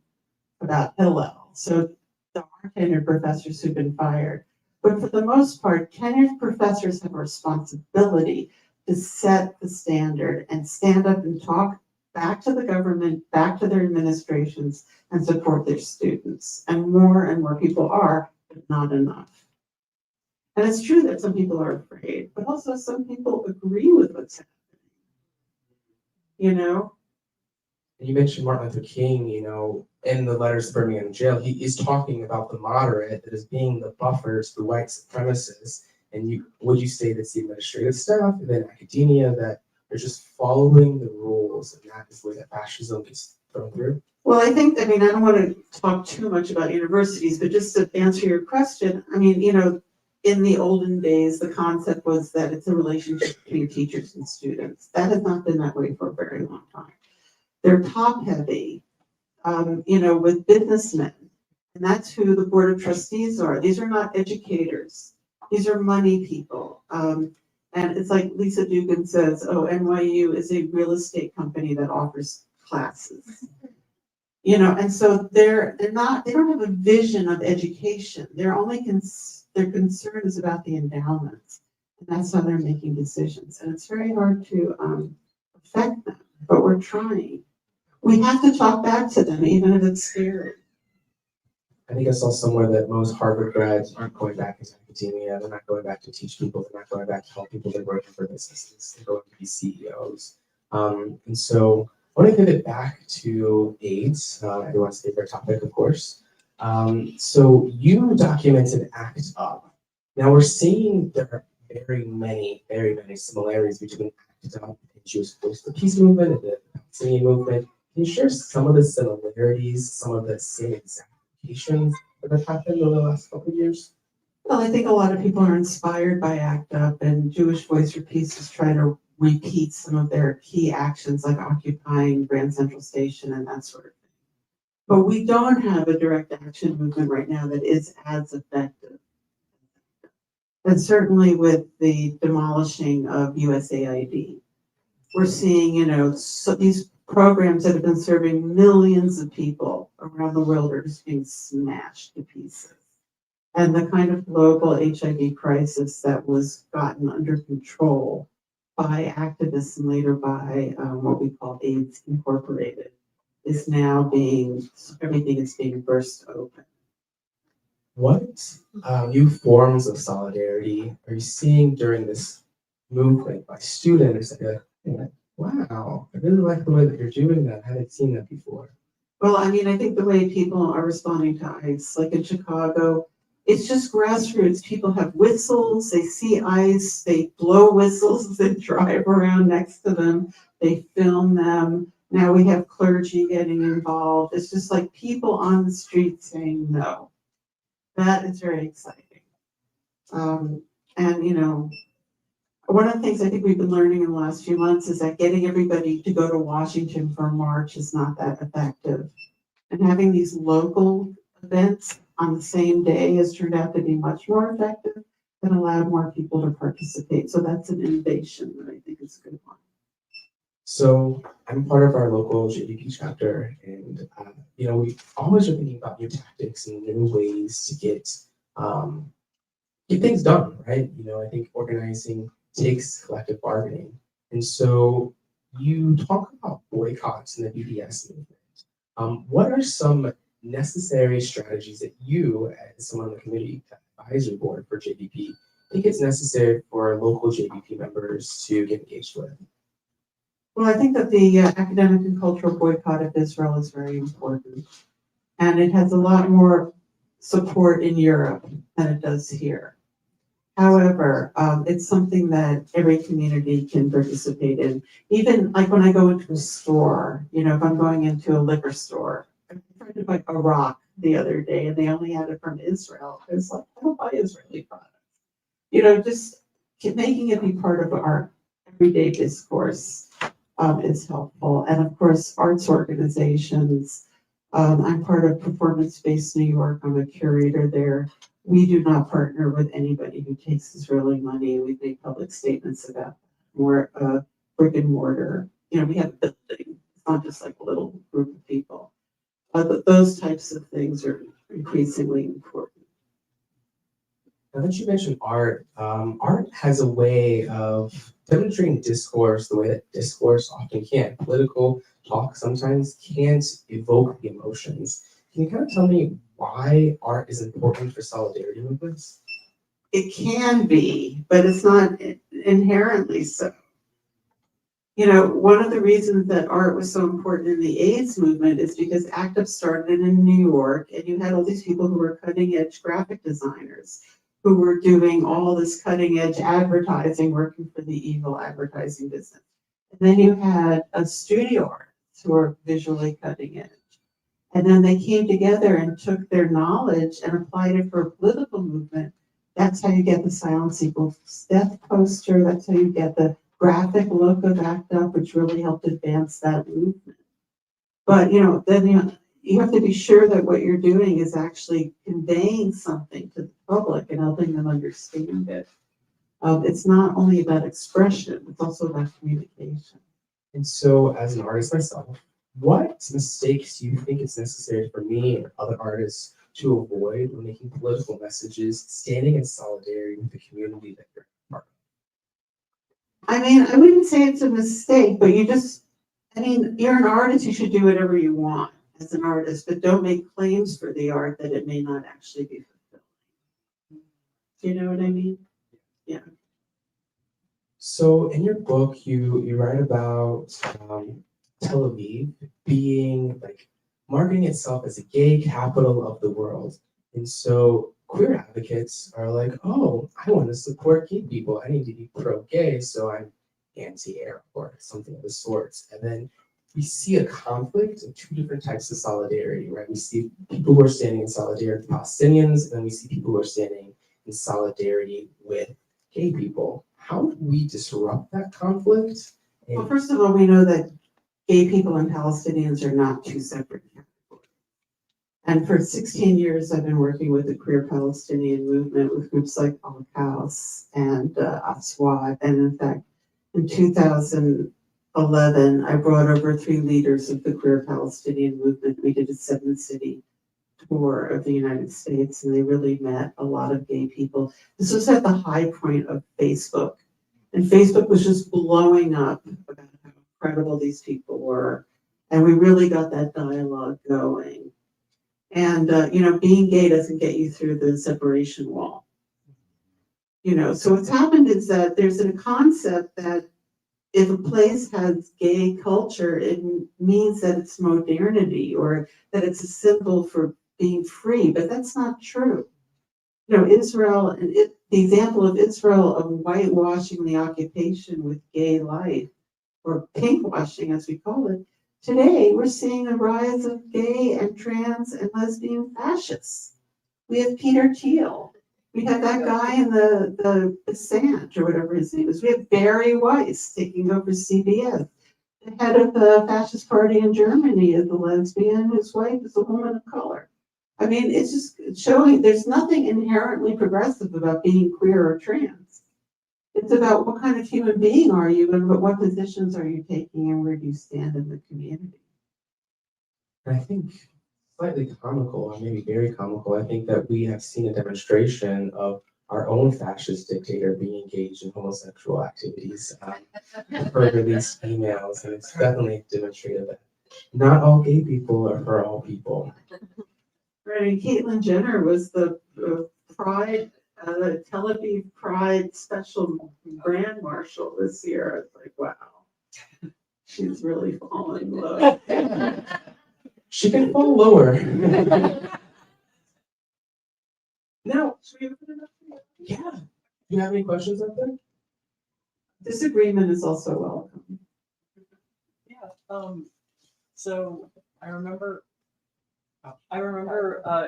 about Hillel. So there are tenured professors who've been fired. But for the most part, tenured professors have a responsibility to set the standard and stand up and talk back to the government, back to their administrations, and support their students. And more people are, but not enough. And it's true that some people are afraid, but also some people agree with what's happening. You know? And you mentioned Martin Luther King, in the letters to Birmingham jail, he is talking about the moderate that is being the buffer to the white supremacists. And would you say that's the administrative staff and then academia that are just following the rules, and that is where that fascism gets thrown through? Well, I don't want to talk too much about universities, but just to answer your question, in the olden days, the concept was that it's a relationship between teachers and students. That has not been that way for a very long time. They're top heavy, with businessmen. And that's who the board of trustees are. These are not educators. These are money people. And it's like Lisa Dugan says, oh, NYU is a real estate company that offers classes. And so they don't have a vision of education. Their concern is about the endowments. And that's how they're making decisions. And it's very hard to affect them, but we're trying. We have to talk back to them, even if it's scary. I think I saw somewhere that most Harvard grads aren't going back into academia. They're not going back to teach people. They're not going back to help people. They're working for businesses. They're going to be CEOs. And so I want to pivot back to AIDS, everyone's favorite topic, of course. So you documented ACT UP. Now we're seeing there are very many similarities between ACT UP and Jewish Voice for Peace movement and the Palestinian movement. Can you share some of the similarities, some of the same exactions that have happened over the last couple of years? Well, I think a lot of people are inspired by ACT UP, and Jewish Voice for Peace is trying to repeat some of their key actions, like occupying Grand Central Station and that sort of thing. But we don't have a direct action movement right now that is as effective. And certainly with the demolishing of USAID, we're seeing, so these programs that have been serving millions of people around the world are just being smashed to pieces. And the kind of global HIV crisis that was gotten under control by activists and later by what we call AIDS Incorporated is now everything is being burst open. What new forms of solidarity are you seeing during this movement by students that are like, wow, I really like the way that you're doing that. I haven't seen that before. Well, I think the way people are responding to ICE, like in Chicago, it's just grassroots. People have whistles, they see ICE, they blow whistles, they drive around next to them, they film them. Now we have clergy getting involved. It's just like people on the street saying no. That is very exciting. One of the things I think we've been learning in the last few months is that getting everybody to go to Washington for a march is not that effective. And having these local events on the same day has turned out to be much more effective and allowed more people to participate. So that's an innovation that I think is a good one. So I'm part of our local JDP chapter, and we always are thinking about new tactics and new ways to get things done, right? I think organizing takes collective bargaining, and so you talk about boycotts in the BDS movement. What are some necessary strategies that you, as someone on the committee advisory board for JDP, think it's necessary for local JDP members to get engaged with? Well, I think that the academic and cultural boycott of Israel is very important. And it has a lot more support in Europe than it does here. However, it's something that every community can participate in. Even like when I go into a store, if I'm going into a liquor store, I tried to buy a rock the other day and they only had it from Israel. I was like, I don't buy Israeli products. Just making it be part of our everyday discourse. is helpful. And of course, arts organizations. I'm part of Performance Based New York. I'm a curator there. We do not partner with anybody who takes Israeli money. We've made public statements about more brick and mortar. We have a building. It's not just like a little group of people. But those types of things are increasingly important. Now that you mentioned art, art has a way of demonstrating discourse the way that discourse often can't. Political talk sometimes can't evoke the emotions. Can you kind of tell me why art is important for solidarity movements? It can be, but it's not inherently so. One of the reasons that art was so important in the AIDS movement is because ACT UP started in New York, and you had all these people who were cutting edge graphic designers who were doing all this cutting edge advertising, working for the evil advertising business. And then you had a studio artists who were visually cutting edge. And then they came together and took their knowledge and applied it for a political movement. That's how you get the Silence Equals Death poster. That's how you get the graphic look of ACT UP, which really helped advance that movement. But then you have to be sure that what you're doing is actually conveying something to the public and helping them understand it. It's not only about expression; it's also about communication. And so, as an artist myself, what mistakes do you think it's necessary for me and other artists to avoid when making political messages, standing in solidarity with the community that you're part of? I wouldn't say it's a mistake, but you're an artist, you should do whatever you want as an artist, but don't make claims for the art that it may not actually be fulfilling. Do you know what I mean? Yeah. So in your book, you write about Tel Aviv being like marketing itself as a gay capital of the world. And so queer advocates are like, oh, I want to support gay people. I need to be pro-gay, so I'm anti-Arab or something of the sorts. And then we see a conflict of two different types of solidarity, right? We see people who are standing in solidarity with Palestinians, and then we see people who are standing in solidarity with gay people. How do we disrupt that conflict? Well, first of all, we know that gay people and Palestinians are not two separate categories. And for 16 years, I've been working with the queer Palestinian movement with groups like Holocaust and Aswad. And in fact, in 2011, I brought over 3 leaders of the queer Palestinian movement. We did a 7-city tour of the United States, and they really met a lot of gay people. This was at the high point of Facebook. And Facebook was just blowing up about how incredible these people were. And we really got that dialogue going. And, being gay doesn't get you through the separation wall. So what's happened is that there's a concept that if a place has gay culture, it means that it's modernity or that it's a symbol for being free, but that's not true. Israel, and the example of Israel of whitewashing the occupation with gay life, or pinkwashing as we call it, today we're seeing a rise of gay and trans and lesbian fascists. We have Peter Thiel. We have that guy in the Assange or whatever his name is. We have Barry Weiss taking over CBS. The head of the fascist party in Germany is a lesbian. His wife is a woman of color. It's just showing there's nothing inherently progressive about being queer or trans. It's about what kind of human being are you and what positions are you taking and where do you stand in the community. And I think slightly comical, or maybe very comical, I think that we have seen a demonstration of our own fascist dictator being engaged in homosexual activities per released emails, and it's definitely demonstrated that not all gay people are for all people. Right, Caitlyn Jenner was the Pride, the Tel Aviv Pride special brand marshal this year. It's like, wow, she's really falling low. She can fall lower. Now, should we open it up? Yeah. Do you have any questions out there? Disagreement is also welcome. Yeah. So I remember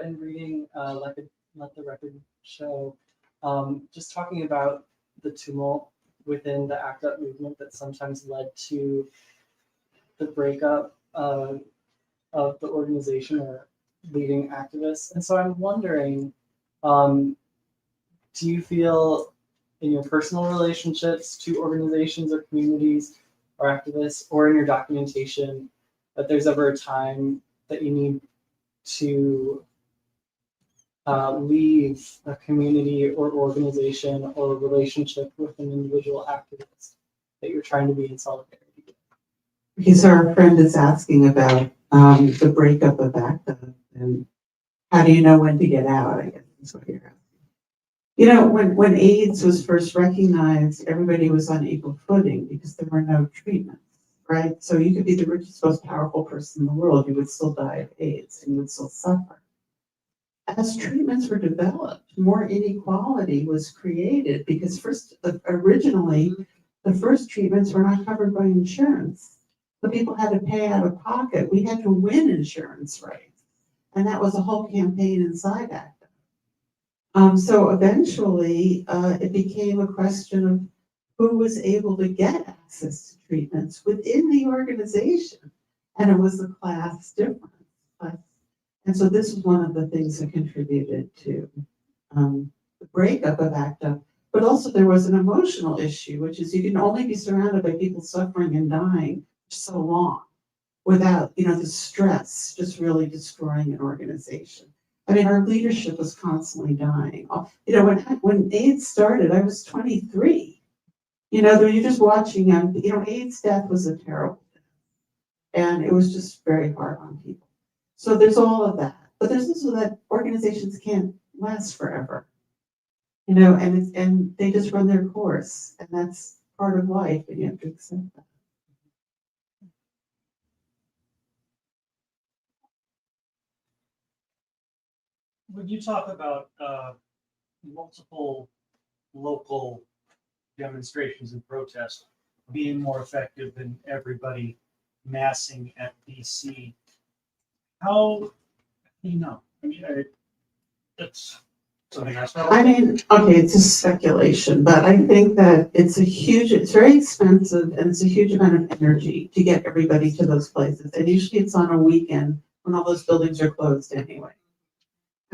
in reading Let the Record Show, just talking about the tumult within the ACT UP movement that sometimes led to the breakup of the organization or leading activists. And so I'm wondering, do you feel in your personal relationships to organizations or communities or activists, or in your documentation, that there's ever a time that you need to leave a community or organization or relationship with an individual activist that you're trying to be in solidarity with? Because our friend is asking about the breakup of ACTA and how do you know when to get out, I guess is what you're asking. You know, when AIDS was first recognized, everybody was on equal footing because there were no treatments, right? So you could be the richest, most powerful person in the world, you would still die of AIDS and you would still suffer. As treatments were developed, more inequality was created because originally, the first treatments were not covered by insurance. So people had to pay out of pocket. We had to win insurance rights. And that was a whole campaign inside ACTA. So eventually, it became a question of who was able to get access to treatments within the organization. And it was a class difference. And so this was one of the things that contributed to the breakup of ACTA. But also there was an emotional issue, which is you can only be surrounded by people suffering and dying for so long without, the stress just really destroying an organization. I mean, our leadership was constantly dying. When AIDS started, I was 23. You're just watching, AIDS death was a terrible thing. And it was just very hard on people. So there's all of that. But there's also that organizations can't last forever. And they just run their course. And that's part of life, and you have to accept that. When you talk about multiple local demonstrations and protests being more effective than everybody massing at DC, how do you know? I mean, that's something I I mean, okay, it's just speculation, but I think that it's very expensive and it's a huge amount of energy to get everybody to those places. And usually it's on a weekend when all those buildings are closed anyway.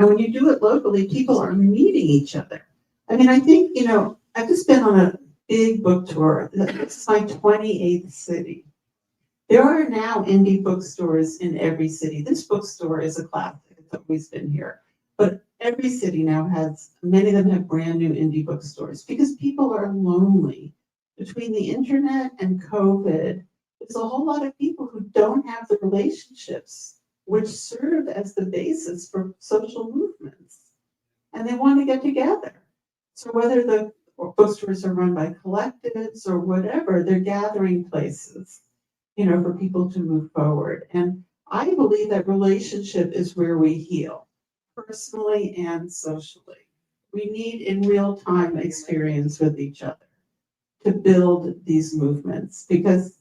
And when you do it locally, people are meeting each other. I mean, I think, I've just been on a big book tour. This is my 28th city. There are now indie bookstores in every city. This bookstore is a classic. It's always been here. But every city now many of them have brand new indie bookstores because people are lonely. Between the internet and COVID, there's a whole lot of people who don't have the relationships which serve as the basis for social movements. And they want to get together. So whether the bookstores are run by collectives or whatever, they're gathering places, for people to move forward. And I believe that relationship is where we heal, personally and socially. We need in real time experience with each other to build these movements because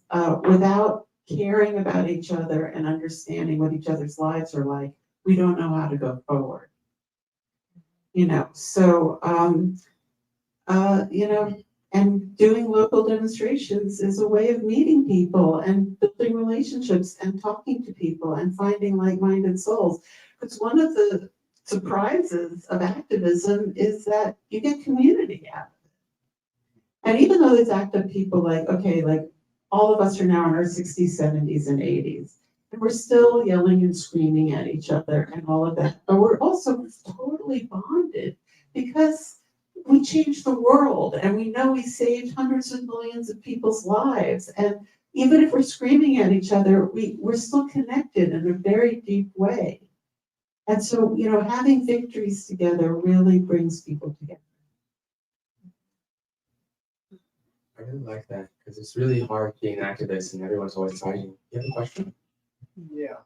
without caring about each other and understanding what each other's lives are like, we don't know how to go forward. So, and doing local demonstrations is a way of meeting people and building relationships and talking to people and finding like-minded souls. Because one of the surprises of activism is that you get community out of it. And even though there's active people like all of us are now in our 60s, 70s, and 80s, and we're still yelling and screaming at each other and all of that, but we're also totally bonded because we changed the world and we know we saved hundreds of millions of people's lives. And even if we're screaming at each other, we're still connected in a very deep way. And so, having victories together really brings people together. I really like that because it's really hard being an activist and everyone's always fighting. You have a question? Yeah.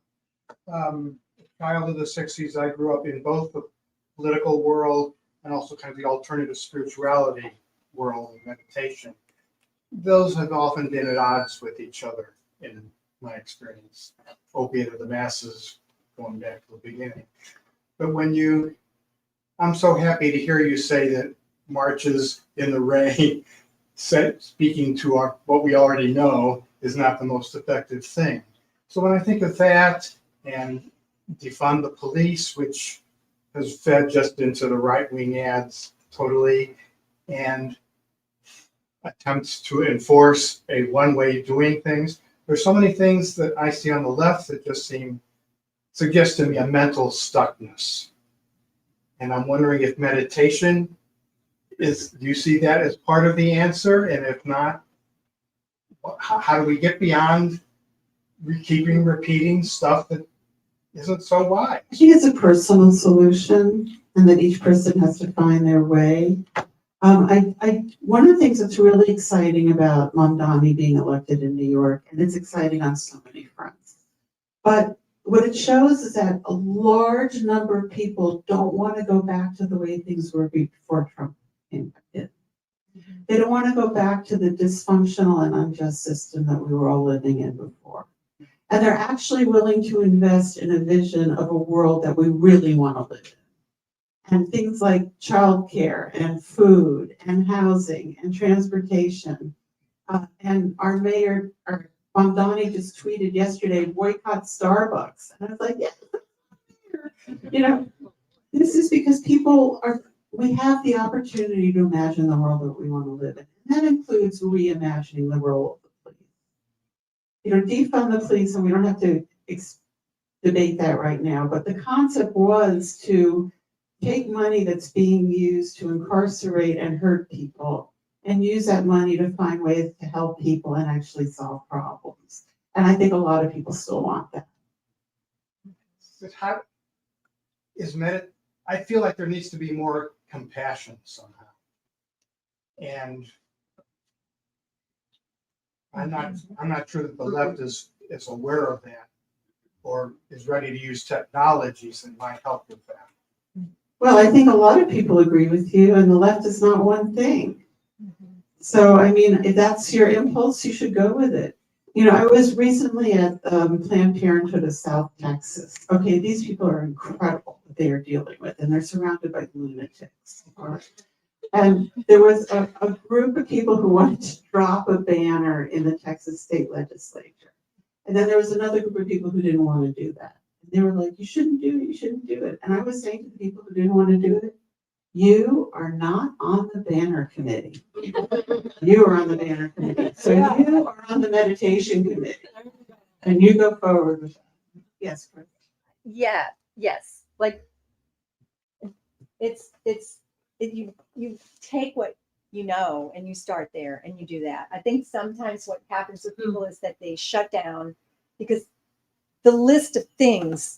Child of the 60s, I grew up in both the political world and also kind of the alternative spirituality world and meditation. Those have often been at odds with each other in my experience, opiate of the masses going back to the beginning. But I'm so happy to hear you say that marches in the rain, speaking to what we already know, is not the most effective thing. So when I think of that and defund the police, which has fed just into the right-wing ads totally, and attempts to enforce a one-way of doing things, there's so many things that I see on the left that just suggest to me a mental stuckness. And I'm wondering if meditation do you see that as part of the answer? And if not, how do we get beyond keeping repeating stuff that isn't so wise? I think it's a personal solution and that each person has to find their way. One of the things that's really exciting about Mamdani being elected in New York, and it's exciting on so many fronts, but what it shows is that a large number of people don't want to go back to the way things were before Trump came in. They don't want to go back to the dysfunctional and unjust system that we were all living in before. And they're actually willing to invest in a vision of a world that we really want to live in. And things like childcare and food and housing and transportation. And our mayor, Mamdani just tweeted yesterday, boycott Starbucks. And I was like, yeah, this is because we have the opportunity to imagine the world that we want to live in. And that includes reimagining the role of the police. Defund the police, and we don't have to debate that right now, but the concept was to take money that's being used to incarcerate and hurt people and use that money to find ways to help people and actually solve problems. And I think a lot of people still want that. I feel like there needs to be more compassion somehow. And I'm not sure that the left is aware of that or is ready to use technologies that might help with that. Well, I think a lot of people agree with you, and the left is not one thing. So, I mean, if that's your impulse, you should go with it. I was recently at Planned Parenthood of South Texas. Okay, these people are incredible what they are dealing with, and they're surrounded by lunatics. And there was a group of people who wanted to drop a banner in the Texas state legislature. And then there was another group of people who didn't want to do that. And they were like, you shouldn't do it, you shouldn't do it. And I was saying to the people who didn't want to do it, you are not on the banner committee. You are on the banner committee. So you are on the meditation committee. And you go forward with that. Yes, Chris. Yeah, yes, like, you take what you know and you start there and you do that. I think sometimes what happens with people is that they shut down because the list of things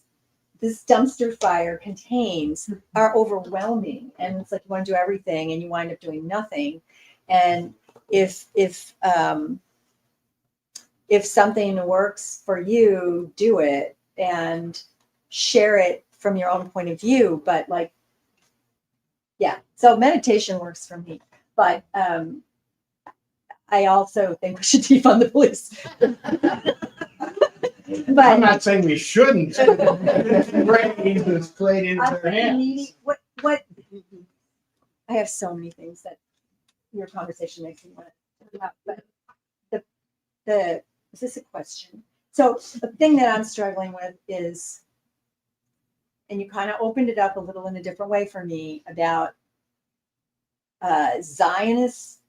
this dumpster fire contains are overwhelming, and it's like you want to do everything and you wind up doing nothing. And if something works for you, do it and share it from your own point of view. But so meditation works for me, but I also think we should defund the police. But I'm not saying we shouldn't. Brains is played into their hands. what I have so many things that your conversation makes me want to talk about, but is this a question? So the thing that I'm struggling with is, and you kind of opened it up a little in a different way for me about Zionists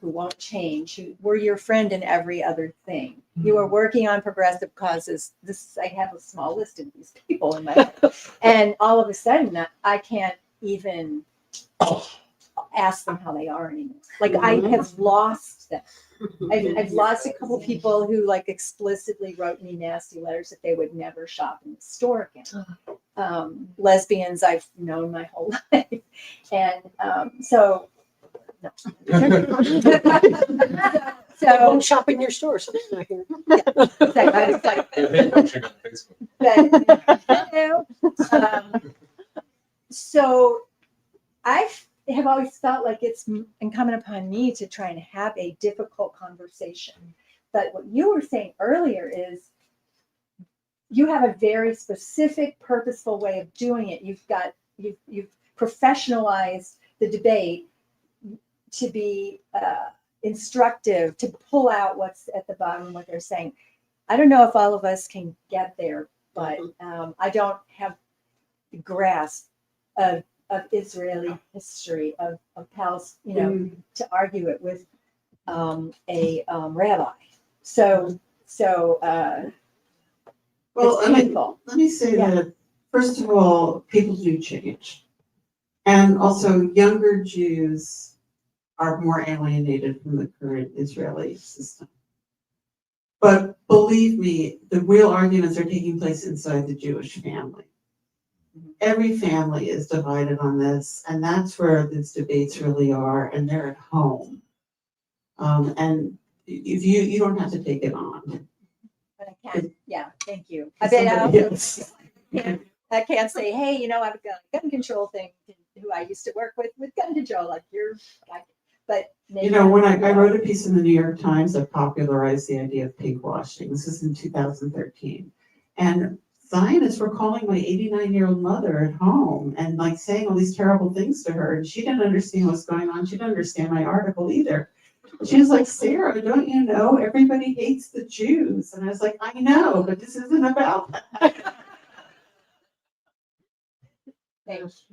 who won't change, who were your friend in every other thing. You are working on progressive causes. I have a small list of these people in my head. And all of a sudden, I can't even ask them how they are anymore. Like, I have lost them. I've lost a couple people who explicitly wrote me nasty letters that they would never shop in the store again. Lesbians I've known my whole life. And so no. They won't shop in your stores. So I have always felt like it's incumbent upon me to try and have a difficult conversation. But what you were saying earlier is you have a very specific, purposeful way of doing it. You've professionalized the debate to be instructive to pull out what's at the bottom, what they're saying. I don't know if all of us can get there, but I don't have the grasp of Israeli history, of Palestine, to argue it with a rabbi. So Well, it's painful. let me say Yeah. that, first of all, people do change. And also, younger Jews are more alienated from the current Israeli system. But believe me, the real arguments are taking place inside the Jewish family. Every family is divided on this, and that's where these debates really are, and they're at home. And if you don't have to take it on. But I can't, yeah, thank you. I bet I can't say, hey, I've got a gun control thing, who I used to work with gun control, like but. When I wrote a piece in the New York Times that popularized the idea of pink washing, this is in 2013. And Zionists were calling my 89-year-old mother at home and like saying all these terrible things to her. And she didn't understand what's going on. She didn't understand my article either. She was like, Sarah, don't you know everybody hates the Jews? And I was like, I know, but this isn't about that. Thanks.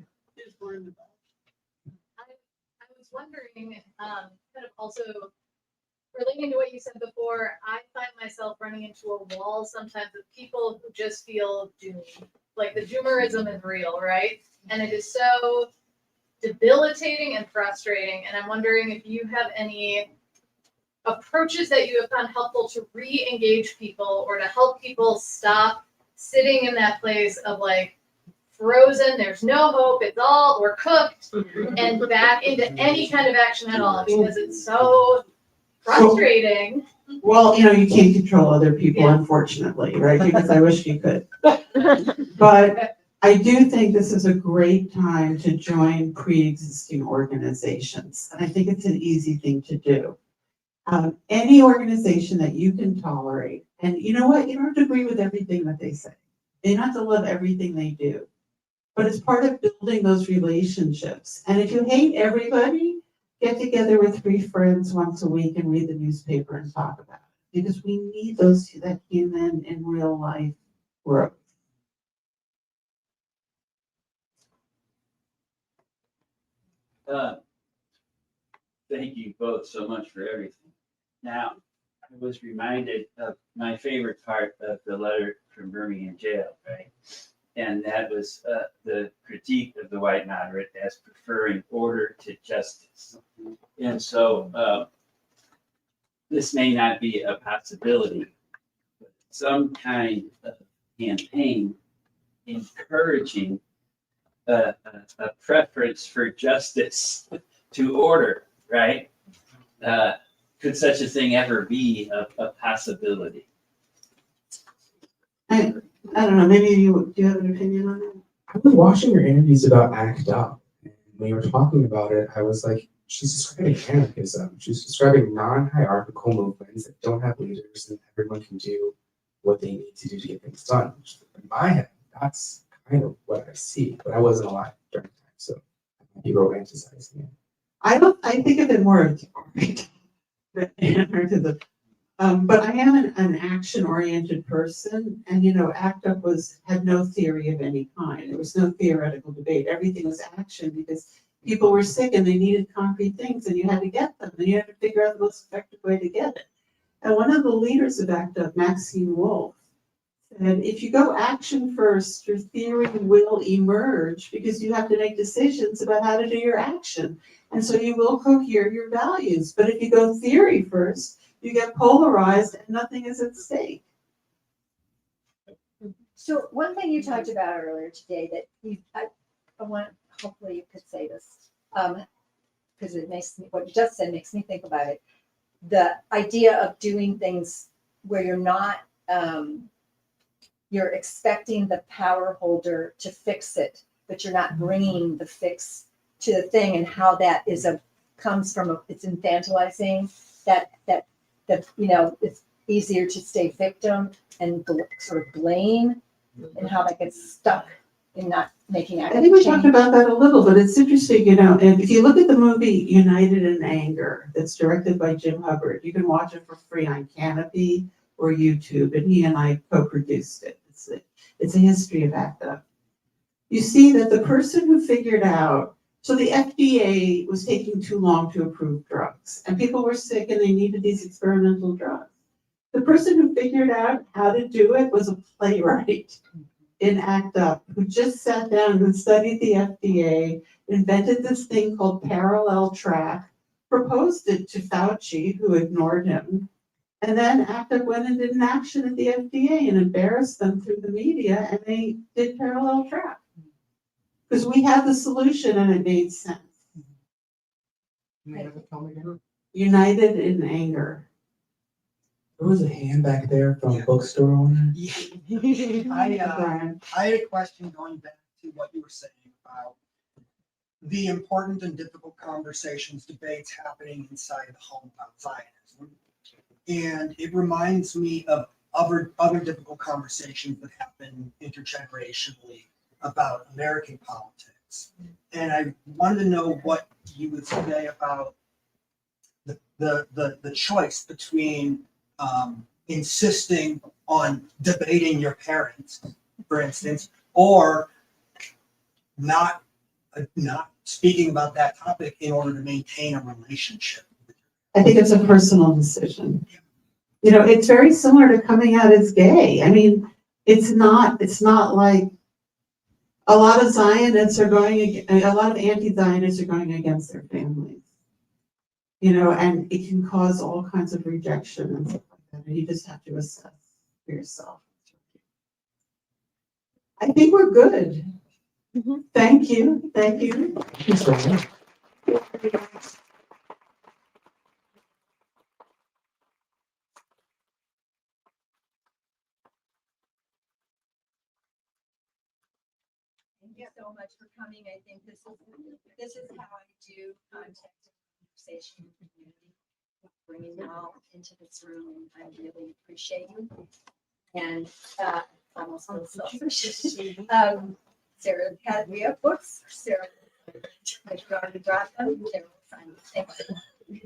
I was wondering, kind of also relating to what you said before, I find myself running into a wall sometimes of people who just feel doomed. Like the doomerism is real, right? And it is so debilitating and frustrating. And I'm wondering if you have any approaches that you have found helpful to re-engage people or to help people stop sitting in that place of like frozen, there's no hope, it's all, we're cooked, and back into any kind of action at all, because it's so frustrating. Well, you can't control other people, unfortunately, right? Because I wish you could. But I do think this is a great time to join pre-existing organizations. And I think it's an easy thing to do. Any organization that you can tolerate, and you know what? You don't have to agree with everything that they say. You don't have to love everything they do. But it's part of building those relationships. And if you hate everybody, get together with 3 friends once a week and read the newspaper and talk about it. Because we need that human in real life growth. Thank you both so much for everything. Now, I was reminded of my favorite part of the letter from Birmingham jail, right? And that was the critique of the white moderate as preferring order to justice. And so this may not be a possibility, but some kind of campaign encouraging a preference for justice to order, right? Could such a thing ever be a possibility? I don't know, maybe do you have an opinion on that? I was watching your interviews about ACT UP, and when you were talking about it, I was like, she's describing anarchism. She's describing non-hierarchical movements that don't have leaders and everyone can do what they need to do to get things done. In my head, that's kind of what I see, but I wasn't alive during the time, so I might be romanticizing it. I think of it more as art than anarchism. But I am an action-oriented person, and ACT UP had no theory of any kind. There was no theoretical debate. Everything was action because people were sick and they needed concrete things, and you had to get them, and you had to figure out the most effective way to get it. And one of the leaders of ACT UP, Maxine Wolf, said, if you go action first, your theory will emerge because you have to make decisions about how to do your action. And so you will cohere your values. But if you go theory first, you get polarized and nothing is at stake. So one thing you talked about earlier today that I want, hopefully you could say this, because it makes me, what you just said makes me think about it. The idea of doing things where you're not, you're expecting the power holder to fix it, but you're not bringing the fix to the thing, and how that comes from it's infantilizing that it's easier to stay victim and sort of blame, and how that gets stuck in not making I active think we talked change. about that a little, but it's interesting, you know, and if you look at the movie United in Anger, that's directed by Jim Hubbard, you can watch it for free on Canopy or YouTube, and he and I co-produced it. It's a history of ACT UP. You see that the person who figured out, so the FDA was taking too long to approve drugs, and people were sick and they needed these experimental drugs. The person who figured out how to do it was a playwright in ACT UP who just sat down and studied the FDA, invented this thing called parallel track, proposed it to Fauci, who ignored him, and then ACT UP went and did an action at the FDA and embarrassed them through the media, and they did parallel track. Because we had the solution and it made sense. Can you have it tell me again? United in Anger. There was a hand back there from a bookstore owner. Brian. I had a question going back to what you were saying about the important and difficult conversations, debates happening inside the home about Zionism. And it reminds me of other difficult conversations that happen intergenerationally about American politics. And I wanted to know what you would say about the choice between insisting on debating your parents, for instance, or not speaking about that topic in order to maintain a relationship. I think it's a personal decision. You know, it's very similar to coming out as gay. I mean, it's not like a lot of Zionists are going, a lot of anti-Zionists are going against their families. You know, and it can cause all kinds of rejection and stuff like that. And you just have to assess for yourself. I think we're good. Thank you. Thank you. Thank you so much for coming. I think this is how I do contact conversation with the community, bringing you all into this room. I really appreciate you. And almost feel selfish. Sarah, we have books. Sarah, I forgot to drop them. Sarah, thank you.